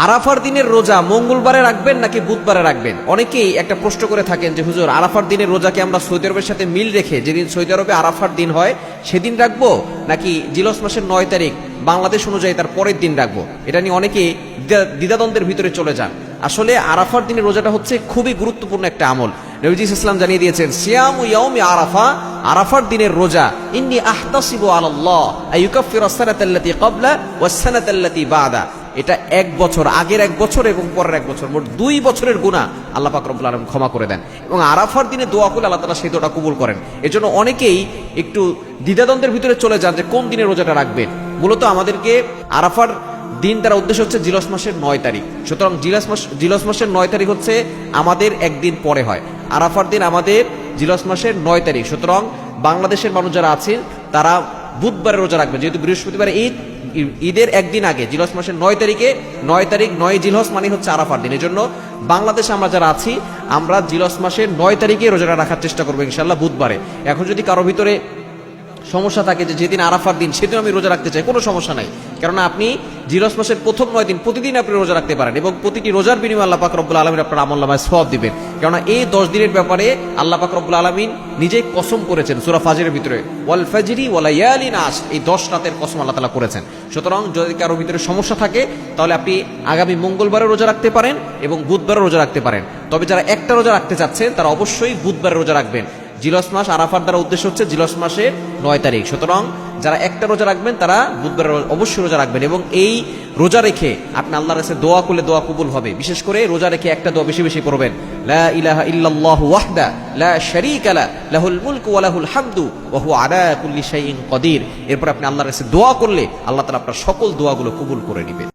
আরাফার দিনের রোজা মঙ্গলবারে রাখবেন নাকি বুধবারে রাখবেন? অনেকেই একটা প্রশ্ন করে থাকেন যে হুজুর, আরাফার দিনের রোজাকে আমরা সৌদি আরবের সাথে মিল রেখে যেদিন সৌদি আরবে আরাফার দিন হয় সেদিন রাখবো, নাকি জিলহজ মাসের 9 তারিখ বাংলাদেশ অনুযায়ী তার পরের দিন রাখবো? এটা নিয়ে অনেকেই দ্বিধাদ্বন্দ্বের ভিতরে চলে যান। আসলে আরাফার দিনের রোজাটা হচ্ছে খুবই গুরুত্বপূর্ণ একটা আমল। নবীজি ইসলাম জানিয়ে দিয়েছেন, সিয়ামু ইয়াউমি আরাফা, আরাফার দিনের রোজা, ইন্নী আহতাসিবু আলাল্লাহ আইয়ুকাফিরা সানাতাল্লাতী ক্বাবলা ওয়াস সানাতাল্লাতী বাদা। এটা 1 বছর, আগের 1 বছর এবং পরের 1 বছর, মোট 2 বছরের গুনাহ আল্লাহ পাক রব্বুল আলামিন ক্ষমা করে দেন। এবং আরাফার দিনে দোয়া করলে আল্লাহ তাআলা সেই দোয়াটা কবুল করেন। এজন্য অনেকেই একটু দ্বিধাদ্বন্দ্বের ভিতরে চলে যান যে কোন দিনে রোজাটা রাখবেন। মূলত আমাদেরকে আরাফার দিন দ্বারা উদ্দেশ্য হচ্ছে জিলহজ মাসের 9 তারিখ। সুতরাং জিলহজ মাসের 9 তারিখ হচ্ছে আমাদের একদিন পরে হয়। আরাফার দিন আমাদের জিলহজ মাসের 9 তারিখ। সুতরাং বাংলাদেশের মানুষ যারা আছেন তারা বুধবারে রোজা রাখবেন, যেহেতু বৃহস্পতিবার ঈদ, ঈদের একদিন আগে জিলহজ মাসের 9 তারিখে, 9 তারিখ 9 জিলহজ মানে হচ্ছে আরাফার দিন। এজন্য বাংলাদেশে আমরা যারা আছি আমরা জিলহজ মাসের 9 তারিখে রোজাটা রাখার চেষ্টা করবো ইনশাআল্লাহ বুধবারে। এখন যদি কারো ভিতরে সমস্যা থাকে যে যেদিন আরাফার দিন সেদিন আমি রোজা রাখতে চাই, কোনো সমস্যা নাই। কারণ আপনি জিলহজ মাসের প্রথম 9 দিন প্রতিদিন আপনি রোজা রাখতে পারেন এবং প্রতিটি রোজার বিনিময়ে আল্লাহ পাক রব্বুল আলামিন আপনার আমলনামায় সওয়াব দিবেন। কারণ এই 10 দিনের ব্যাপারে আল্লাহ পাক রব্বুল আলামিন নিজেই কসম করেছেন সূরা ফাজরের ভিতরে, ওয়াল ফাজরি ওয়া লায়ালিন আশ, এই 10 রাতের কসম আল্লাহ তাআলা করেছেন। সুতরাং যদি কারো ভিতরে সমস্যা থাকে তাহলে আপনি আগামী মঙ্গলবারে রোজা রাখতে পারেন এবং বুধবারে রোজা রাখতে পারেন। তবে যারা একটা রোজা রাখতে চাচ্ছেন তারা অবশ্যই বুধবারে রোজা রাখবেন। জিলহজ মাস আরাফার দ্বারা উদ্দেশ্য হচ্ছে জিলহজ মাসের 9 তারিখ। সুতরাং যারা একটা রোজা রাখবেন তারা বুধবার অবশ্যই রোজা রাখবেন এবং এই রোজা রেখে আপনি আল্লাহর কাছে দোয়া করলে দোয়া কবুল হবে। বিশেষ করে রোজা রেখে একটা দোয়া বেশি বেশি করবেন, লা ইলাহা ইল্লাল্লাহু ওয়াহদা লা শারীকা লা লাহুল মুলকু ওয়া লাহুল হামদু ওয়া হুয়া আলা কুল্লি শাইইন কাদির। এরপর আপনি আল্লাহর কাছে দোয়া করলে আল্লাহ তাআলা আপনার সকল দোয়াগুলো কবুল করে নেবেন।